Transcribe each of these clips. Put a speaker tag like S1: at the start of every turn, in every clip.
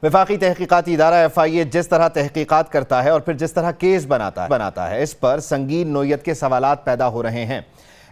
S1: वफाकी तहकीकाती इदारा FIA जिस तरह तहकीकात करता है और फिर जिस तरह केस बनाता है इस पर संगीन नोयत के सवालात पैदा हो रहे हैं।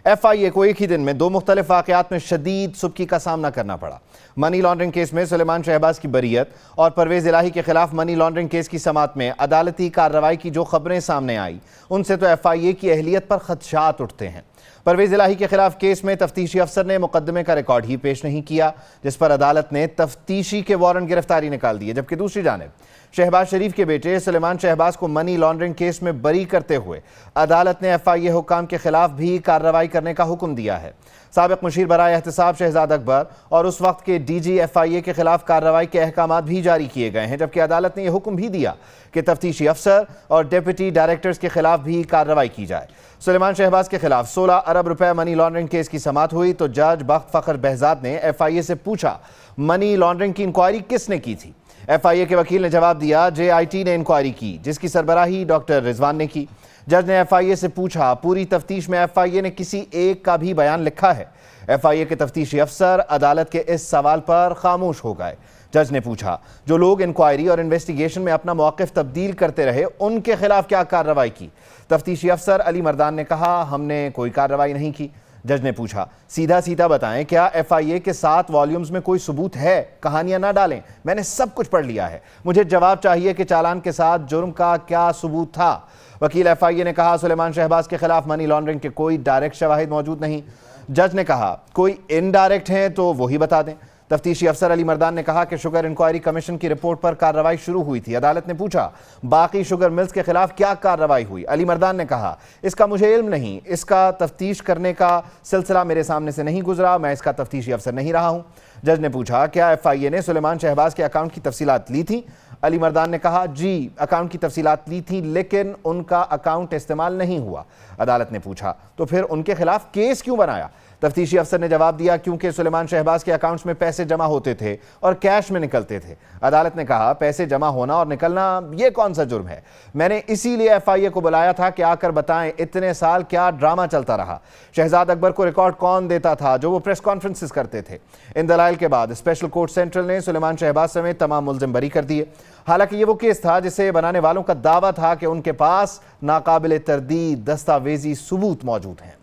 S1: FIA को एक ही दिन में दो मुख्तलिफ वाक़यात में शदीद सुबकी का सामना करना पड़ा। मनी लॉन्ड्रिंग केस में सुलेमान शहबाज की बरीयत और परवेज़ इलाही के खिलाफ मनी लॉन्ड्रिंग केस की समात में अदालती कार्रवाई की जो खबरें सामने आई उनसे तो FIA की अहलियत पर खदशात उठते हैं। परवेज़ इलाही के खिलाफ केस में तफ्तीशी अफसर ने मुकदमे का रिकॉर्ड ही पेश नहीं किया, जिस पर अदालत ने तफ्तीशी के वारंट गिरफ्तारी निकाल दिए, जबकि दूसरी जानिब शहबाज शरीफ के बेटे सुलेमान शहबाज को मनी लॉन्ड्रिंग केस में बरी करते हुए अदालत ने FIA हुक्काम के खिलाफ भी कार्रवाई करने का हुक्म दिया है। साबिक मुशीर बराए एहतसाब शहजाद अकबर और उस वक्त के DG FIA के खिलाफ कार्रवाई के अहकामात भी जारी किए गए हैं, जबकि अदालत ने यह हुक्म भी दिया कि तफ्तीशी अफसर और डिप्टी डायरेक्टर्स के खिलाफ भी कार्रवाई की जाए। सुलेमान शहबाज के खिलाफ 16 अरब रुपए मनी लॉन्ड्रिंग केस की समात हुई तो जज बख्त फखर बहजाद ने FIA से पूछा, मनी लॉन्ड्रिंग की इंक्वायरी किसने की थी? FIA के वकील ने जवाब दिया, JIT ने इंक्वायरी की, जिसकी सरबराही डॉक्टर रिजवान ने की। जज ने FIA से पूछा, पूरी तफ्तीश में FIA ने किसी एक का भी बयान लिखा है? FIA के तफ्तीशी अफसर अदालत के इस सवाल पर खामोश हो गए। जज ने पूछा, जो लोग इंक्वायरी और इन्वेस्टिगेशन में अपना मौक़िफ़ तब्दील करते रहे उनके खिलाफ क्या कार्रवाई की? तफ्तीशी अफसर अली मर्दान ने कहा, हमने कोई कार्रवाई नहीं की। जज ने पूछा, सीधा सीधा बताएं, क्या FIA के 7 वॉल्यूम्स में कोई सबूत है? कहानियां ना डालें, मैंने सब कुछ पढ़ लिया है, मुझे जवाब चाहिए कि चालान के साथ जुर्म का क्या सबूत था? वकील FIA ने कहा, सुलेमान शहबाज के खिलाफ मनी लॉन्ड्रिंग के कोई डायरेक्ट शवाहिद मौजूद नहीं। जज ने कहा, कोई इनडायरेक्ट हैं तो वही बता दें। तफ्तीशी अफसर अली मर्दान ने कहा कि शुगर इंक्वायरी कमीशन की रिपोर्ट पर कार्रवाई शुरू हुई थी। अदालत ने पूछा, बाकी शुगर मिल्स के खिलाफ क्या कार्रवाई हुई? अली मर्दान ने कहा, इसका मुझे इल्म नहीं, इसका तफ्तीश करने का सिलसिला मेरे सामने से नहीं गुजरा, मैं इसका तफ्तीशी अफसर नहीं रहा हूं। जज ने पूछा, क्या FIA ने सुलेमान शहबाज के अकाउंट की तफसीलात ली थी? अली मर्दान ने कहा, जी, अकाउंट की तफसीलात ली थी, लेकिन उनका अकाउंट इस्तेमाल नहीं हुआ। अदालत ने पूछा, तो फिर उनके खिलाफ केस क्यों बनाया? तफ्तीशी अफसर ने जवाब दिया, क्योंकि सुलेमान शहबाज के अकाउंट्स में पैसे जमा होते थे और कैश में निकलते थे। अदालत ने कहा, पैसे जमा होना और निकलना ये कौन सा जुर्म है? मैंने इसीलिए FIA को बुलाया था कि आकर बताएं इतने साल क्या ड्रामा चलता रहा। शहजाद अकबर को रिकॉर्ड कौन देता था जो वो प्रेस कॉन्फ्रेंसेस करते थे? इन दलाइल के बाद स्पेशल कोर्ट सेंट्रल ने सुलेमान शहबाज समेत तमाम मुल्जिम बरी कर दिए। हालांकि ये वो केस था जिसे बनाने वालों का दावा था कि उनके पास नाकाबिल तरदीद दस्तावेजी सबूत मौजूद हैं।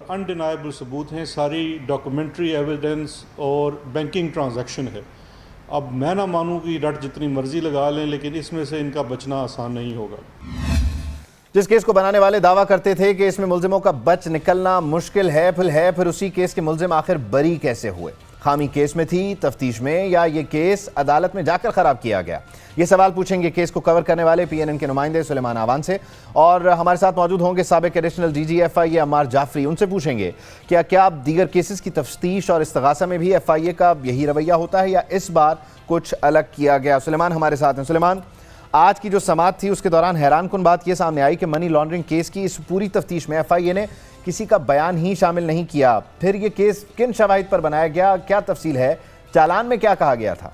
S2: अनडिनाइबल सबूत हैं, सारी डॉक्यूमेंट्री एविडेंस और बैंकिंग ट्रांजैक्शन है। अब मैं ना मानूं कि रट जितनी मर्जी लगा लें, लेकिन इसमें से इनका बचना आसान नहीं होगा।
S1: जिस केस को बनाने वाले दावा करते थे कि इसमें मुल्जिमों का बच निकलना मुश्किल है, फिर उसी केस के मुल्जिम आखिर बरी कैसे हुए? खामी केस में थी, तफ्तीश में, या ये केस अदालत में जाकर खराब किया गया? ये सवाल पूछेंगे केस को कवर करने वाले PNN के नुमाइंदे सुलेमान आवान से, और हमारे साथ मौजूद होंगे साबिक additional DG FIA Ammar Jafri. उनसे पूछेंगे क्या दीगर केसेस की तफ्तीश और इस्तगासा में भी FIA का यही रवैया होता है या इस बार कुछ अलग किया गया? सुलेमान हमारे साथ हैं। सुलेमान, आज की जो समात थी उसके दौरान हैरान कुन बात यह सामने आई कि मनी लॉन्ड्रिंग केस की इस पूरी तफ्तीश में FIA ने किसी का बयान ही शामिल नहीं किया। फिर ये केस किन शवाहिद पर बनाया गया, क्या तफसील है? चालान में क्या कहा गया था?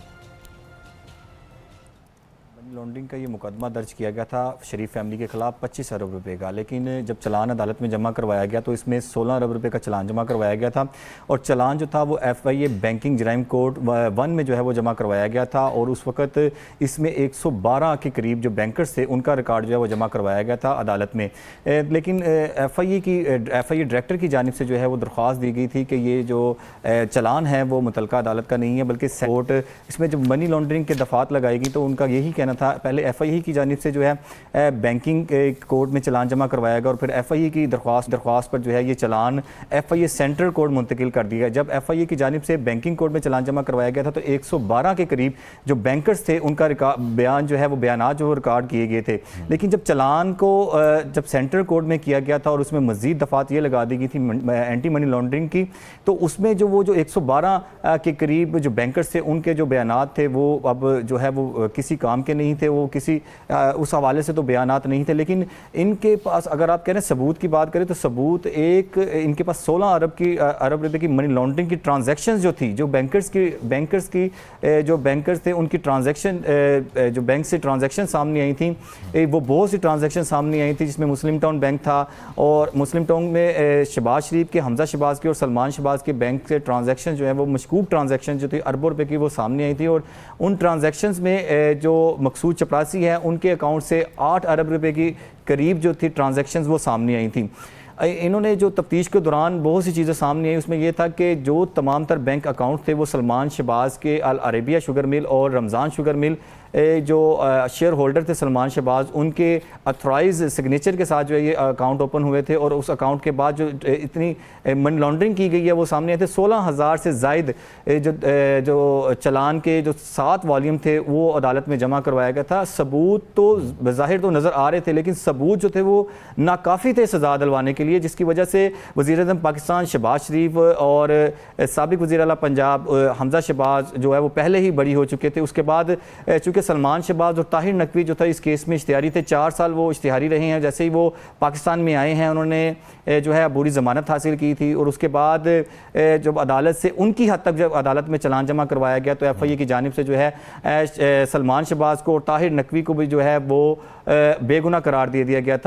S3: मनी लॉन्ड्रिंग का ये मुकदमा दर्ज किया गया था शरीफ फैमिली के खिलाफ 25 अरब रुपए का, लेकिन जब चलान अदालत में जमा करवाया गया तो इसमें 16 अरब रुपए का चलान जमा करवाया गया था, और चलान जो था वो FIA बैंकिंग जराइम कोड 1 में जो है वो जमा करवाया गया था, और उस वक्त इसमें 112 के करीब जो बैंकर्स थे उनका रिकॉर्ड जो है वो जमा करवाया गया था अदालत में। लेकिन FIA डायरेक्टर की जानिब से जो है वो दरख्वास्त दी गई थी कि ये जो चलान है वो मुतलका अदालत का नहीं है, बल्कि कोर्ट इसमें जब मनी लॉन्ड्रिंग के दफात लगाएगी तो उनका यही कहना था, पहले FIA की जानिब से जो है बैंकिंग कोर्ट में चलान जमा करवाया गया, और फिर FIA की दरख्वास्त पर जो है ये चलान FIA सेंट्रल कोर्ट मुंतकिल कर दिया। जब FIA की जानिब से बैंकिंग कोर्ट में चलान जमा करवाया गया था तो 112 के करीब जो बैंकर्स थे उनका बयान जो है वो बयानात जो रिकॉर्ड किए गए थे। लेकिन जब चलान को जब सेंट्रल कोर्ट में किया गया था और उसमें मजीद दफात ये लगा दी गई थी एंटी मनी लॉन्ड्रिंग की, तो उसमें जो 112 के करीब जो बैंकर्स थे उनके जो बयानात थे वो अब जो है वो किसी काम के नहीं नहीं थे, वो किसी उस हवाले से तो बयानात नहीं थे, लेकिन इनके पास अगर आप कह रहे हैं सबूत की बात करें तो सबूत एक इनके पास 16 अरब रुपए की मनी लॉन्ड्रिंग की ट्रांजैक्शंस जो थी, जो बैंकर्स थे उनकी ट्रांजैक्शन जो बैंक से ट्रांजैक्शन सामने आई थी, वो बहुत सी ट्रांजैक्शन सामने आई थी, जिसमें मुस्लिम टाउन बैंक था और मुस्लिम टाउन में शहबाज शरीफ के, हमजा शहबाज के और सलमान शहबाज के बैंक से ट्रांजैक्शन जो है वो मशकूक ट्रांजैक्शन जो थी अरबों रुपए की वो सामने आई थी। और उन ट्रांजैक्शंस में जो मकसूद चपरासी हैं उनके अकाउंट से 8 अरब रुपए की करीब जो थी ट्रांजैक्शंस वो सामने आई थी। इन्होंने जो तफ्तीश के दौरान बहुत सी चीज़ें सामने आई, उसमें यह था कि जो तमाम तर बैंक अकाउंट थे वो सलमान शहबाज के अल अरेबिया शुगर मिल और रमज़ान शुगर मिल जो शेयर होल्डर थे सलमान शहबाज, उनके अथराइज सिग्नेचर के साथ जो है ये अकाउंट ओपन हुए थे और उस अकाउंट के बाद जो इतनी मनी लॉन्ड्रिंग की गई है वो सामने आए थे। 16,000 से ज़ायद जो चलान के जो 7 वॉल्यूम थे वो अदालत में जमा करवाया गया था। सबूत तो बज़ाहिर तो नज़र आ रहे थे, लेकिन सबूत जो थे वो नाकाफ़ी थे सज़ा दिलवाने के लिए, जिसकी वजह से वज़ीर-ए-आज़म पाकिस्तान शहबाज शरीफ और साबिक़ वज़ीर आला पंजाब हमजा शहबाज जो है वो पहले ही बरी हो चुके थे। उसके बाद चूँकि सलमान शहबाज और ताहिर नकवी जो था इस केस में इश्तिहारी थे, 4 साल वो इश्तिहारी रहे हैं। जैसे ही वो पाकिस्तान में आए हैं उन्होंने जो है अबूरी ज़मानत हासिल की थी और उसके बाद जब अदालत से उनकी हद तक जब अदालत में चलान जमा करवाया गया तो FIA की जानिब से जो है सलमान शहबाज को और ताहिर नकवी को भी जो है वो बेगुनाह करार दे दिया गया था।